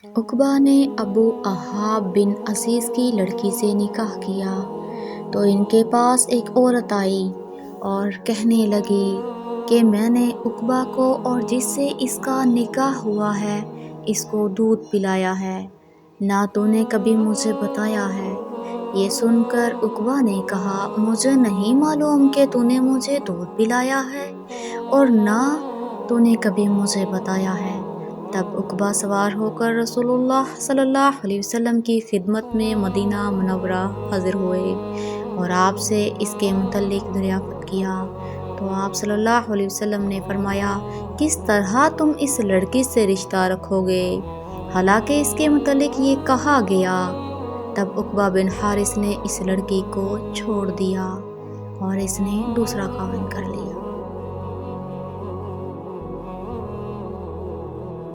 उक़बा ने अबू अहाब बिन असीस की लड़की से निकाह किया तो इनके पास एक औरत आई और कहने लगी कि मैंने उक़बा को और जिससे इसका निकाह हुआ है इसको दूध पिलाया है, ना तूने कभी मुझे बताया है। ये सुनकर उक़बा ने कहा, मुझे नहीं मालूम कि तूने मुझे दूध पिलाया है और ना तूने कभी मुझे बताया है। तब उक़बा सवार होकर रसूलुल्लाह सल्लल्लाहु अलैहि वसल्लम की खिदमत में मदीना मुनव्वरा हाज़िर हुए और आपसे इसके मुतल्लिक़ दरियाफ़त किया। तो आप सल्लल्लाहु अलैहि वसल्लम ने फरमाया, किस तरह तुम इस लड़की से रिश्ता रखोगे, हालांकि इसके मुतल्लिक़ ये कहा गया। तब उक़बा बिन हारिस ने इस लड़की को छोड़ दिया और इसने दूसरा ख़ाविंद कर लिया।